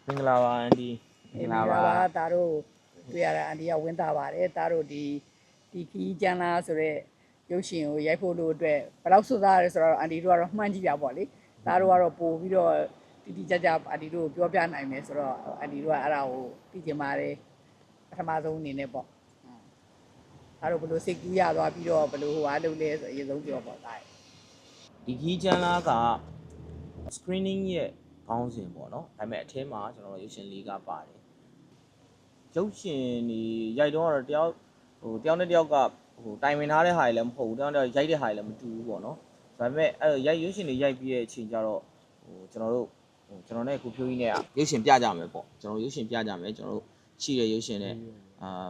မင်္ဂလာပါအန်ဒီမင်္ဂလာပါဒါတို့တွေ့ရတာအန်ဒီကဝင်းတာပါတယ်ဒါတို့ဒီခီးကျန်းလားဆိုတော့ရုပ်ရှင်ကိုရိုက်ဖို့လို့အတွက်ဘယ်တော့စွသားရဲဆိုတော့အန်ဒီတို့ကတော့မှန်းကြည့်ပြပေါ့လေဒါတို့ကတော့ပို့ပြီးတော့တိကျအန်ဒီတို့ပြောပြနိုင်မယ်ဆိုတော့အန်ဒီတို့ကအဲ့ဒါကိုသိချင်ပါတယ်ပထမဆုံးအနေနဲ့ပေါ့ဒါတို့ဘယ်လိုစိတ်ကူးရသွားပြီးတော့ဘယ်လိုဟိုအားလုပ်လဲဆိုအရင်ဆုံးပြောပေါ့ဒါဒီခီးကျန်းလားက screening ရဲ့ခေါင်းစဉ်ပေါ့နော်ဒါပေမဲ့အထင်းမှာကျွန်တော်ရုပ်ရှင်လေးကပါတယ်ရုပ်ရှင်ဒီရိုက်တော့တယောက်နဲ့တယောက်ကတိုင်ပင်ထားတဲ့ဟာတွေလည်းမဟုတ်ဘူးတယောက်နဲ့ရိုက်တဲ့ဟာတွေလည်းမတူဘူးပေါ့နော်ဒါပေမဲ့အဲ့ရုပ်ရှင်တွေရိုက်ပြီးတဲ့အချိန်ကျတော့ကျွန်တော်နဲ့ကိုဖြိုးကြီးနဲ့ရုပ်ရှင်ပြကြမယ်ပေါ့ကျွန်တော်ရုပ်ရှင်ပြကြမယ်ကျွန်တော်တို့ရှိတဲ့ရုပ်ရှင်နဲ့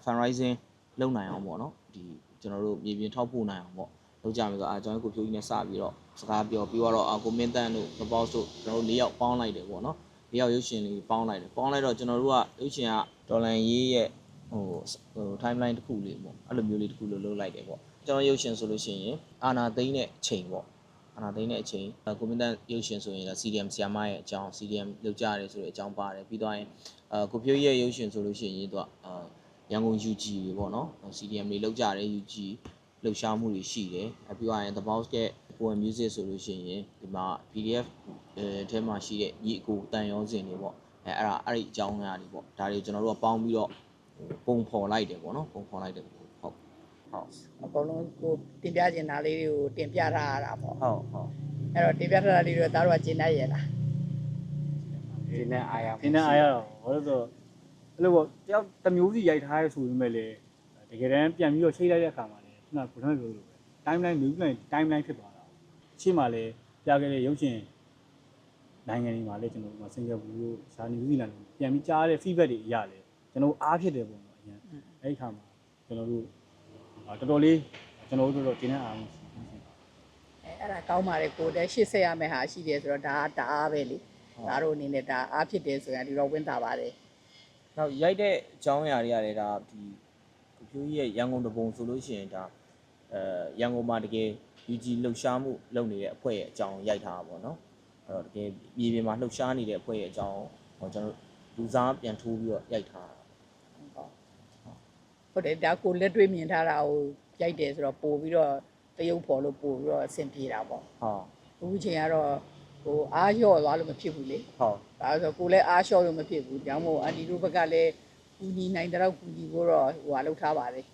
fundraising လုပ်နိုင်အောင်ပေါ့နော်ဒီကျွန်တော်တို့မြေပြင်ထောက်ပို့နိုင်အောင်ပေါ့လုပ်ကြမယ်ဆိုကျွန်တော်ကိုဖြိုးကြီးနဲ့စပြီးတော့စကားပြောပြီးတော့ကိုမင်းတန်းတို့မပေါ့တို့ကျွန်တော်တို့၄ယောက်ပေါင်းလိုက်တယ်ပေါ့နော်၄ယောက်ရုပ်ရှင်လေးပေါင်းလိုက်တယ်ပေါင်းလိုက်တော့ကျွန်တော်တို့ကရုပ်ရှင်ကဒေါ်လန်ရေးရဲ့timeline တစ်ခုလေးပေါ့အဲ့လိုမျိုးလေးတစ်ခုလုပ်လိုက်တယ်ပေါ့ကျွန်တော်ရုပ်ရှင်ဆိုလို့ရှိရင်အာနာသိန်းနဲ့အချိန်ပေါ့အာနာသိန်းနဲ့အချိန်ကိုမင်းတန်းရုပ်ရှင်ဆိုရင်လည်း CDM ဆီယာမရဲ့အကြောင်း CDM လုပ်ကြရတယ်ဆိုတဲ့အကြောင်းပါတယ်ပြီးတော့ရင်ကိုဖြိုးရဲ့ရုပ်ရှင်ဆိုလို့ရှိရင်သူကရန်ကုန် UG တွေပေါ့နော် CDM တွေလုပ်ကြတယ် UG လှုပ်ရှားမှုတွေရှိတယ်ပြီးတော့ရင် The Boss ရဲ့ Poem Music ဆိုလို့ရှိရင်ဒီမှာ PDF ထဲမှာရှိတဲ့ညီအကိုတန်ရောစင်တွေပေါ့အဲ့ဒီအကြောင်းအရာတွေပေါ့ဒါတွေကျွန်တော်တို့ကပေါင်းပြီးတော့ပုံဖော်လိုက်တယ်ပေါ့နော်ပုံဖော်လိုက်တယ်ဟုတ်အကုန်လုံးကိုတင်ပြချင်တာလေးတွေကိုတင်ပြထားရတာပေါ့ဟုတ်အဲ့တော့တင်ပြထားတာလေးတွေဒါတို့ကကျင်းနိုင်ရလားဒီနဲ့အားရတော့ဘာလို့ဆိုအဲ့လိုပေါ့တယောက်တစ်မျိုးစီရိုက်ထားရဲဆိုပေမဲ့လေတကယ်တမ်းပြန်ပြီးတော့ချိန်လိုက်တဲ့အခါမှာလေခုနကပြောလို့ပဲ timeline မျိုးလိုက် timeline ဖြစ်သွားတာရှေ့မှာလေပြခဲ့တဲ့ရုပ်ရှင်နိုင်ငံတွေမှာလည်းကျွန်တော်တို့စင်ကာပူတို့ရှာနယူးဇီလန်တို့ပြန်ပြီးကြားရတဲ့ feedback တွေအရလေကျွန်တော်အားဖြစ်တယ်ပုံတော့အရင်အဲ့ဒီခါမှာကျွန်တော်တို့တော်တော်လေးကျွန်တော်တို့တော့ကျင်းနေအောင်အဲ့ဒါကောင်းပါတယ်ကိုလည်း80ရမယ်ဟာရှိတယ်ဆိုတော့ဒါတအားပဲလေဒါတို့အနေနဲ့ဒါအားဖြစ်တယ်ဆိုရင်ဒီတော့ဝင်းတာပါတယ်နောက်ရိုက်တဲ့အကြောင်းအရာတွေကလည်းဒါဒီကိုဖြိုးကြီးရဲ့ရန်ကုန်တပုံဆိုလို့ရှိရင်ဒါရန်ကုန်မှာတကယ် UG လှုပ်ရှားမှုလုပ်နေတဲ့အဖွဲရဲ့အကြောင်းရိုက်ထားတာပေါ့နော်အဲ့တော့တကယ်မြေပြင်မှာလှုပ်ရှားနေတဲ့အဖွဲရဲ့အကြောင်းကျွန်တော်လူစားပြန်ထိုးပြီးတော့ရိုက်ထားတာဟုတ်တယ်ဒါကိုလက်တွေ့မြင်ထားတာကိုရိုက်တယ်ဆိုတော့ပို့ပြီးတော့တရုပ်ဖော်လို့ပို့ပြီးတော့အဆင်ပြေတာပေါ့အခုချိန်ကတော့ဟိုအားလျော့သွားလို့မဖြစ်ဘူးလေဟုတ်ဒါဆိုကိုလည်းအားလျှော့လို့မဖြစ်ဘူးကြောင့်မို့အန်တီတို့ဘက်ကလည်းကူညီနိုင်တဲ့တော့ကူညီဖို့တော့ဟိုဟာလုပ်ထားပါတယ်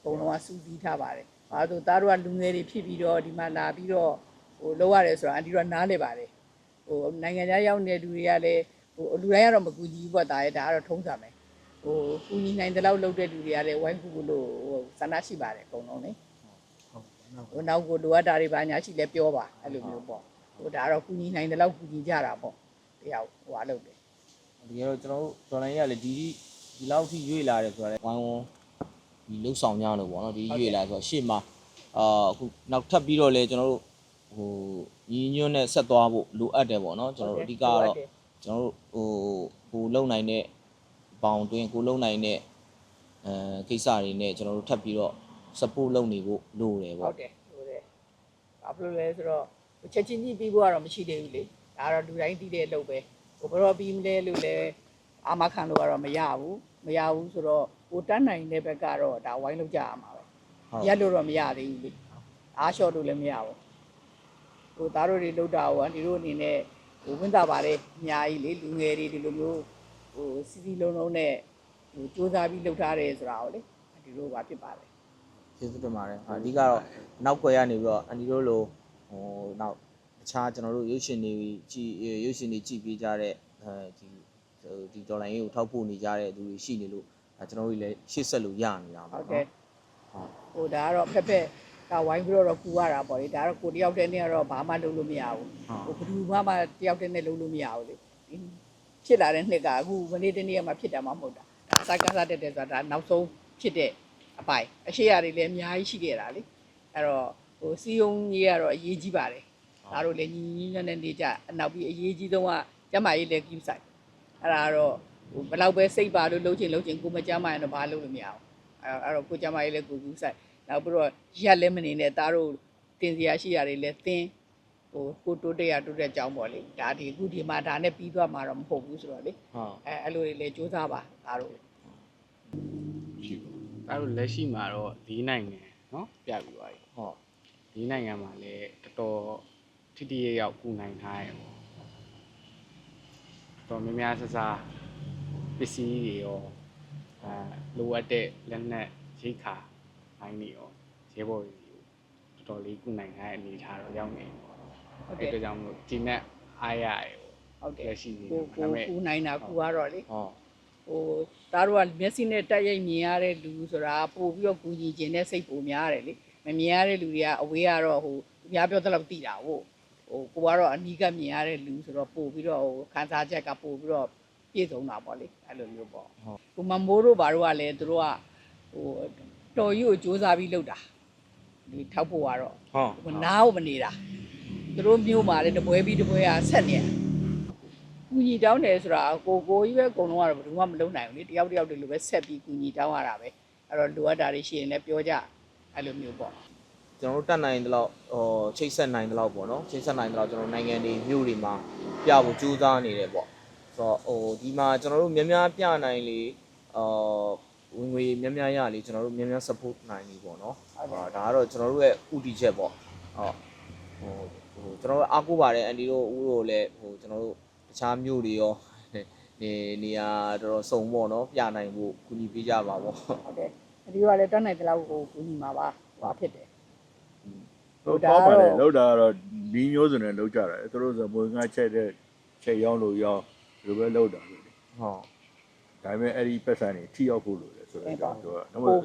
ဟုတ်ဘုံလုံးကစူးစီးထားပါတယ်ဒါဆိုသားတို့ကလူငယ်တွေဖြစ်ပြီးတော့ဒီမှာလာပြီးတော့ဟိုလောက်ရတယ်ဆိုတော့အန်တီတို့ကနားလေပါတယ်ဟိုနိုင်ငံခြားရောက်နေတဲ့လူတွေကလည်းဟိုလူတိုင်းကတော့မကူညီဘူးပေါ့ဒါရဲ့ဒါကတော့ထုံးစံပဲဟိုကူညီနိုင်တဲ့လောက်လုပ်တဲ့လူတွေကလည်းဝိုင်းကူလို့ဟိုစန္ဒရှိပါတယ်အကုန်လုံးလေဟိုနောက်ကိုလိုအပ်တာတွေဘာညာရှိလဲပြောပါအဲ့လိုမျိုးပေါ့ဟိုဒါကတော့ကူညီနိုင်တဲ့လောက်ကူညီကြတာပေါ့တရားဟိုအားလုပ်တယ်ဒီကတော့ကျွန်တော်တို့ဒေါ်လာကြီးကလည်းဒီလောက်ထိရွေ့လာတယ်ဆိုတာလေဝိုင်းဝန်းဒီလှုပ်ဆောင်ကြလို့ပေါ့နော်ဒီရွေ့လာဆိုတော့ရှေ့မှာအခုနောက်ထပ်ပြီးတော့လေကျွန်တော်တို့ဟိုညီညွတ်နဲ့ဆက်သွားဖို့လိုအပ်တယ်ပေါ့နော်ကျွန်တော်တို့အဓိကတော့ကျွန်တော်တို့ကိုလုံနိုင်တဲ့ဘောင်တွင်းကိုလုံနိုင်တဲ့ကိစ္စတွေနဲ့ကျွန်တော်တို့ထပ်ပြီးတော့ support လုပ်နေဖို့လိုတယ်ပေါ့ဟုတ်တယ်ဘာဖြစ်လို့လဲဆိုတော့ချက်ချင်းကြီးပြီးဖို့ကတော့မရှိသေးဘူးလေဒါကတော့လူတိုင်းသိတဲ့အလုပ်ပဲဟိုဘရောပြီးမလဲလို့လဲအာမခံလို့ကတော့မရဘူးဆိုတော့ဟိုတန်းနိုင်တဲ့ဘက်ကတော့ဒါဝိုင်းလုပ်ကြရမှာပဲရက်လို့တော့မရသေးဘူးလေအားလျှော့လို့လည်းမရဘူးဟိုသားတို့တွေလုပ်တာဟိုဒီတို့အနေနဲ့ဟိုဝင်တာပါတယ်အများကြီးလေလူငယ်တွေဒီလိုမျိုးဟိုစီစီလုံးလုံးနဲ့ဟိုစူးစမ်းပြီးလုပ်ထားတယ်ဆိုတာကိုလေဒီလိုပါဖြစ်ပါတယ်ကျေးဇူးတင်ပါတယ်အဓိကတော့နောက်ွယ်ရနေပြီးတော့အန်ဒီတို့လိုဟိုနောက်အခြားကျွန်တော်တို့ရုပ်ရှင်တွေကြည့်ပေးကြတဲ့ဒီဒေါ်လာရင်းကိုထောက်ပို့နေကြတဲ့သူတွေရှိနေလို့ကျွန်တော်တို့လည်းရှေ့ဆက်လို့ရနေတာပေါ့ဟုတ်တယ်ဟိုဒါကတော့ဖက်ကဝိုင်းပြီးတော့ကူရတာပေါ့လေဒါတော့ကိုတယောက်တည်းနဲ့ကတော့ဘာမှလုပ်လို့မရဘူးဟိုဘယ်သူမှတယောက်တည်းနဲ့လုပ်လို့မရဘူးလေဖြစ်လာတဲ့နှစ်ကအခုမနေ့တနေ့မှဖြစ်တာမှမဟုတ်တာဒါအစကားစားတက်တယ်ဆိုတာဒါနောက်ဆုံးဖြစ်တဲ့အပိုင်အရှိရာတွေလည်းအများကြီးရှိခဲ့တာလေအဲ့တော့ဟိုစီယုံကြီးကတော့အရေးကြီးပါတယ်ဒါတို့လည်းညီညီညွတ်နဲ့နေကြအနောက်ပြီးအရေးကြီးဆုံးကကျမကြီးလည်းကိစ္စအဲ့ဒါတော့ဟိုဘယ်လောက်ပဲစိတ်ပါလို့လှုပ်ချင်ကိုမကြမ်းမရင်တော့ဘာလုပ်လို့မရဘူးအဲ့တော့ကိုကျမကြီးလည်းကိုကူးဆိုင်နောက်ပြီးတော့ရက်လည်းမနေနဲ့ဒါတို့တင်စရာရှိရာတွေလည်းသင်ဟ ကိုတိုးတက်ရတိုးတက်ကြောင်းပေါ့လေဒါဒီအခုဒီမှာဒါနဲ့ပြီးသွားမှာတော့မဟုတ်ဘူးဆိုတော့လေ ဟုတ် အဲ့လိုတွေလေစူးစမ်းပါဒါတို့ ရှိပါဒါတို့လက်ရှိမှာတော့၄နိုင်ငံเนาะပြပြီးသွားပြီ ဟုတ် ၄နိုင်ငံမှာလည်းတော်တော်ထိထိရောက်ကူနိုင်ထားရပေါ့တော်များများဆဆပစ္စည်းတွေရောလိုအပ်တဲ့လက်နက်ရိတ်ခါပိုင်းတွေရောရဲဘော်တွေတော်တော်လေးကူနိုင်ထားတဲ့အနေအထားတော့ရောက်နေပေါ့ ဟုတ်တယ် အဲ့ဒါကြောင့်မို့ဒီနဲ့အားရရပေါ့ ဟုတ်တယ် လက်ရှိနေ ကို ဒါပေမဲ့ ကူနိုင်တာကူကတော့လေ ဟုတ် သားတို့ကမျက်စိနဲ့တက်ရိုက်မြင်ရတဲ့လူဆိုတာပို့ပြီးတော့ကူညီခြင်းနဲ့စိတ်ပိုများတယ်လေမမြင်ရတဲ့လူတွေကအဝေးကတော့သူများပြောတဲ့လောက်သိတာကိုကတော့အနီးကမြင်ရတဲ့လူဆိုတော့ပို့ပြီးတော့ခန်းစားချက်ကပို့ပြီးတော့ပြည့်စုံတာပေါ့လေအဲ့လိုမျိုးပေါ့ကိုမမိုးတို့ဘာတို့ကလည်းသူတို့ကတော်ကြီးကိုစူးစမ်းပြီးလုပ်တာဒီထောက်ဖို့ကတော့ ဟုတ် နားကိုမနေတာသူတို့မျိုးမှာလည်းတပွဲပြီးတပွဲကဆက်နေကူညီတောင်းတယ်ဆိုတာကိုကြီးပဲအကုန်လုံးကတော့ဘယ်သူမှမလုပ်နိုင်ဘူးလေတယောက်တယောက်တည်းလိုပဲဆက်ပြီးကူညီတောင်းရတာပဲအဲ့တော့လိုအပ်တာတွေရှိရင်လည်းပြောကြအဲ့လိုမျိုးပေါ့ ကျွန်တော်တို့တက်နိုင်တဲ့လောက်ချိတ်ဆက်နိုင်တဲ့လောက်ပေါ့နော်ချိတ်ဆက်နိုင်တဲ့လောက်ကျွန်တော်နိုင်ငံတွေမြို့တွေမှာပြဖို့ကြိုးစားနေတယ်ပေါ့ဆိုတော့ဒီမှာကျွန်တော်တို့များများပြနိုင်လေဝင်ငွေများများရလေကျွန်တော်တို့များများ support နိုင်ပြီပေါ့နော်ဒါကတော့ကျွန်တော်တို့ရဲ့ဥတီချက်ပေါ့ဟုတ်ကျွန်တော်တို့အားကိုးပါတယ်အန်ဒီတို့ဦးတို့လည်းကျွန်တော်တို့တခြားမြို့တွေရောနေရာတော်တော်စုံပေါ့နော်ပြနိုင်ဖို့ကူညီပေးကြပါပေါ့ ဟုတ်တယ်ဒီကလည်းတတ်နိုင်တဲ့လောက်ကိုကူညီမှာပါဟောဖြစ်တယ် တော့ပေါ့ပါတယ်လောက်တာကတော့ဒီမျိုးစုံနဲ့လောက်ကြတယ်သူတို့ဆိုမွေငါချက်တဲ့ချက်ရောင်းလို့ရောင်းဒီလိုပဲလောက်တာလို့ ဟုတ် ဒါပေမဲ့အဲ့ဒီပတ်စံတွေထိရောက်ဖို့လို့လေဆိုတော့သူက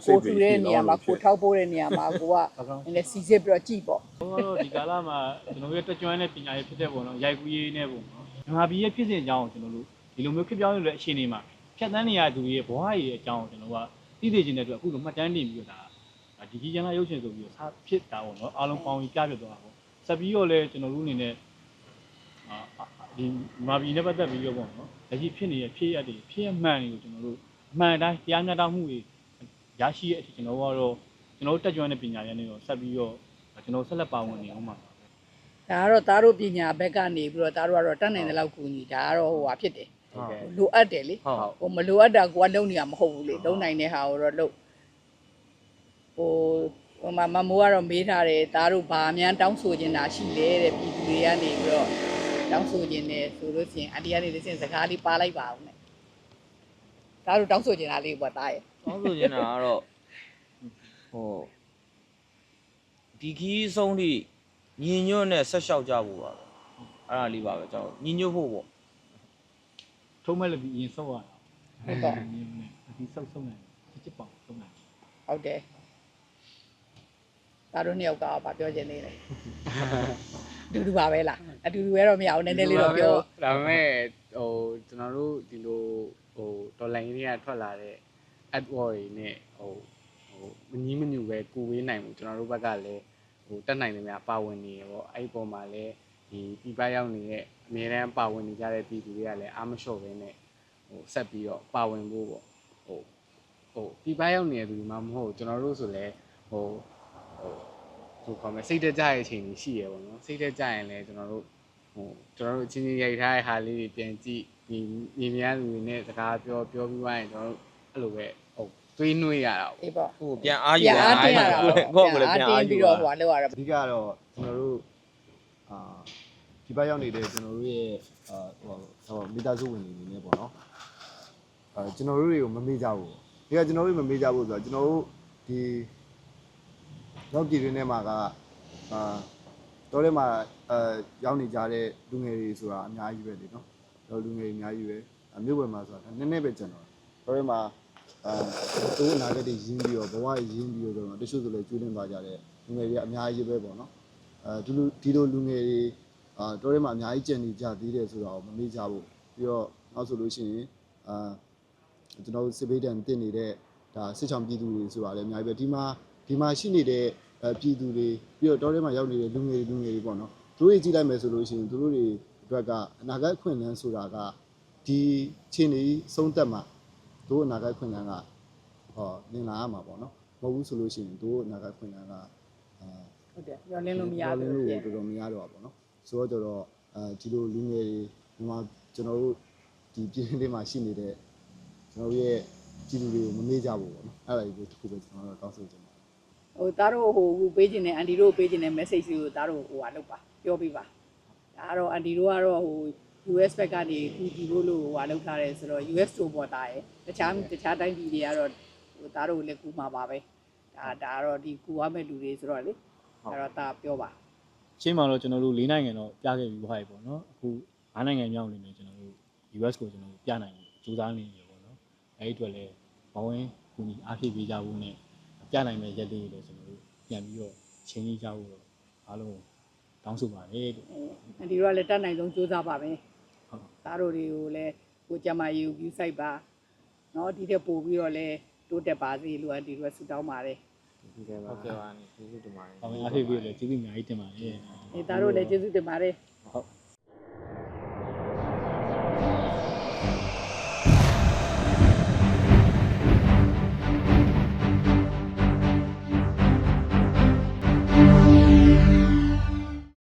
ကိုထူတဲ့နေရာမှာကိုထောက်ပိုးတဲ့နေရာမှာကိုကနည်းနည်းစီစစ်ပြီးတော့ကြည့်ပေါ့ ဟိုတော့ဒီကာလမှာကျွန်တော်တို့တက်ကြွတဲ့ပညာရေးဖြစ်တဲ့ပုံတော့ရိုက်ကူးရေးနဲ့ပုံနော်မြန်မာပြည်ရဲ့ဖြစ်စဉ်အကြောင်းကိုကျွန်တော်တို့ဒီလိုမျိုးဖြစ်ပြောင်းနေတဲ့အခြေအနေမှာဖြတ်သန်းနေရသူတွေရဲ့ဘဝရည်အကြောင်းကိုကျွန်တော်ကသိသိချင်းတဲ့အတွက်အခုလိုမှတ်တမ်းတင်ပြီးတော့ဒါဒီကြီးကျန်းလာရုပ်ရှင်ဆိုပြီးတော့စားဖြစ်တာပေါ့နော်အားလုံးပေါင်းပြီးပြပြသွားတာပေါ့ဆက်ပြီးတော့လည်းကျွန်တော်တို့အနေနဲ့ဒီမြန်မာပြည်နဲ့ပတ်သက်ပြီးတော့ပေါ့နော်လက်ရှိဖြစ်နေတဲ့ဖြစ်ရတဲ့ဖြစ်ရမှန်တွေကိုကျွန်တော်တို့အမှန်တိုင်းတရားမျှတမှုတွေရရှိရဲ့အထိကျွန်တော်ကတော့ကျွန်တော်တို့တက်ကြွတဲ့ပညာရေးနဲ့တော့ဆက်ပြီးတော့ကျွန်တော်ဆက်လက်ပါဝင်နေအောင်ပါ ဒါကတော့သားတို့ပညာဘက်ကနေပြီးတော့သားတို့ကတော့တတ်နိုင်တဲ့လောက်ကူညီဒါကတော့ဟိုဟာဖြစ်တယ် ဟုတ်ကဲ့ လိုအပ်တယ်လေ ဟုတ် ဟိုမလိုအပ်တာကိုကလုံနေရမဟုတ်ဘူးလေလုံနိုင်တဲ့ဟာကိုတော့လုံဟိုမမိုးကတော့မေးထားတယ်သားတို့ဘာမှန်းတောင်းဆိုနေတာရှိလဲတဲ့ပြည်သူတွေကနေပြီးတော့တောင်းဆိုနေတယ်ဆိုလို့ရှိရင်အန်တီကနေတစ်စင်စကားလေးပါလိုက်ပါဦးနဲ့သားတို့တောင်းဆိုနေတာလေးပေါ့သားရဲ့ တောင်းဆိုချင်တာကတော့ဒီခီးဆုံးထိညီညွတ်နဲ့ဆက်လျှောက်ကြဖို့ပါပဲအဲ့ဒါလေးပါပဲကျွန်တော်ညီညွတ်ဖို့ပေါ့ ထုံးမဲ့လည်းပြီးရင်ဆောက်ရတာ ဟုတ်ပါ ဒီဆောက်နေချစ်ပေါင်းဆောက်နေ ဟုတ်တယ်သားတို့နှစ်ယောက်ကဘာပြောချင်သေးလဲအတူတူပါပဲလားအတူတူပဲတော့မရအောင်နည်းနည်းလေးတော့ပြော ဒါပေမဲ့ဟိုကျွန်တော်တို့ဒီလိုဟိုဒေါ်လာရင်းတွေကထွက်လာတဲ့ AdWords တွေနဲ့ဟိုမငီးမညူပဲကူဝေးနိုင်မှုကျွန်တော်တို့ဘက်ကလည်းဟိုတက်နိုင်တယ်များပါဝင်နေရပေါ့အဲ့ဒီပုံမှာလည်းဒီပြပရောက်နေတဲ့အများတန်းပါဝင်နေကြတဲ့ပြည်သူတွေကလည်းအားမလျှော့ပဲနဲ့ဟိုဆက်ပြီးတော့ပါဝင်ဖို့ပေါ့ဟိုပြပရောက်နေတဲ့သူမှမဟုတ်ကျွန်တော်တို့ဆိုလည်းဟိုခေါ်မယ်စိတ်တကြရဲ့အချိန်ကြီးရှိရပေါ့နော်စိတ်တကြရင်လည်းကျွန်တော်တို့အချင်းချင်းရိုက်ထားတဲ့ဟာလေးတွေပြန်ကြည့်ညီများလူတွေနဲ့စကားပြောပြီးွားရင်ကျွန်တော်တို့အဲ့လိုပဲသွေးနှွေးရတာပေါ့ အေးပေါ့ ဟိုပြန်အားယူ ပြန်အားတင်ရတာ ကိုယ့်ကိုယ်လည်းပြန်အားယူ ပြီးတော့ဟိုလောက်ရတာ အဓိကတော့ကျွန်တော်တို့ဒီဘက်ရောက်နေတဲ့ကျွန်တော်တို့ရဲ့မိသားစုဝင်တွေနေပေါ့နော်ကျွန်တော်တို့တွေကိုမမေ့ကြဘူးဒီကကျွန်တော်တို့မမေ့ကြဘူးဆိုတော့ကျွန်တော်တို့ဒီနောက်ပြည်တွင်းထဲမှာကတော်ထဲမှာရောက်နေကြတဲ့လူငယ်တွေဆိုတာအများကြီးပဲလေနော်တော်လူငယ်တွေအများကြီးပဲမြို့ဝယ်မှာဆိုတာနည်းနည်းပဲကျွန်တော်တော်ထဲမှာသူ့အနာဂတ်တွေရင်းပြီးတော့ဘဝရင်းပြီးတော့တချို့ဆိုလည်းကျွေးလင်းသွားကြတဲ့လူငယ်တွေကအများကြီးပဲပေါ့နော်ဒီလိုလူငယ်တွေတော်ထဲမှာအများကြီးကြံနေကြသေးတယ်ဆိုတော့မမေ့ကြဘူးပြီးတော့နောက်ဆိုလို့ရှိရင်ကျွန်တော်စစ်ဘေးဒဏ်တင်နေတဲ့ဒါစစ်ချောင်ပြည်သူတွေဆိုတာလည်းအများကြီးပဲဒီမှာရှိနေတဲ့ပြည်သူတွေပြီးတော့တော်ထဲမှာရောက်နေတဲ့လူငယ်တွေပေါ့နော်သူတို့တွေကြည့်လိုက်မယ်ဆိုလို့ရှိရင်သူတို့တွေအတွက်ကအနာဂတ်ခွင့်လန်းဆိုတာကဒီချင်းနေဆုံးသက်မှာတို့အနာဂတ်ခွင့်လန်းကနင်လာရမှာပေါ့နော်မဟုတ်ဘူးဆိုလို့ရှိရင်တို့အနာဂတ်ခွင့်လန်းက ဟုတ်တယ်ညှော်လင်းလို့မရ လ ဘူး င်းလို့ ဖြစ် တော်တော်မရတော့ပါပေါ့နော် ဆိုတော့ကျတော့ဒီလိုလူငယ်တွေဒီမှာကျွန်တော်တို့ဒီပြည်တွင်းလေးမှာရှိနေတဲ့ကျွန်တော်ရဲ့ပြည်သူတွေကိုမမေ့ကြဘူးပေါ့နော်အဲ့ဒါကြီးတစ်ခုပဲကျွန်တော်တို့တောင်းဆိုချင်ပါတယ် ဟိုသားတို့ဟိုပေးခြင်းနဲ့အန်တီတို့ပေးခြင်းနဲ့ message ကိုသားတို့ဟိုဟာလုပ်ပါပြောပြပါဒါကတော့အန်တီတို့ကတော့ဟို US ဘက်ကနေဒီလိုလို့ဟိုဟာလုပ်ထားတယ်ဆိုတော့ US တို့ပေါ်တာရယ်တခြားတိုင်းပြည်တွေကတော့ဟိုသားတို့လည်းကူမှာပါပဲဒါကတော့ဒီကူရမယ့်လူတွေဆိုတော့လေအဲ့တော့ဒါပြောပါ ရှင်းမှာတော့ကျွန်တော်တို့၄နိုင်ငံတော့ပြခဲ့ပြီးသွားပြီပေါ့နော်အခု၅နိုင်ငံမြောက်နေတယ်ကျွန်တော်တို့ US ကိုကျွန်တော်တို့ပြနိုင်ကြိုးစားနေပြီပေါ့နော်အဲဒီအတွက်လည်းဘဝင်းကူညီအားဖြည့်ပေးကြဖို့နဲ့ပြနိုင်မယ့်ရက်လေးတွေလည်းကျွန်တော်တို့ပြန်ပြီးတော့ချင်းကြီးကြဖို့တော့အားလုံးတောင်းဆိုပါတယ်လို့ အန်တီတို့ကလည်းတတ်နိုင်ဆုံးစူးစမ်းပါမယ် ဟုတ် သားတို့တွေကိုလည်းကိုကြမ်းမာရေးကိုယူဆိုင်ပါเนาะဒီတဲ့ပို့ပြီးတော့လည်းတိုးတက်ပါစေလို့အန်တီတို့ကဆုတောင်းပါတယ် ဟုတ်ကဲ့ပါကျေးဇူးတင်ပါတယ် ဘဝင်းအားဖြည့်ပေးလို့ကျေးဇူးအများကြီးတင်ပါတယ် အဲသားတို့လည်းကျေးဇူးတင်ပါတယ်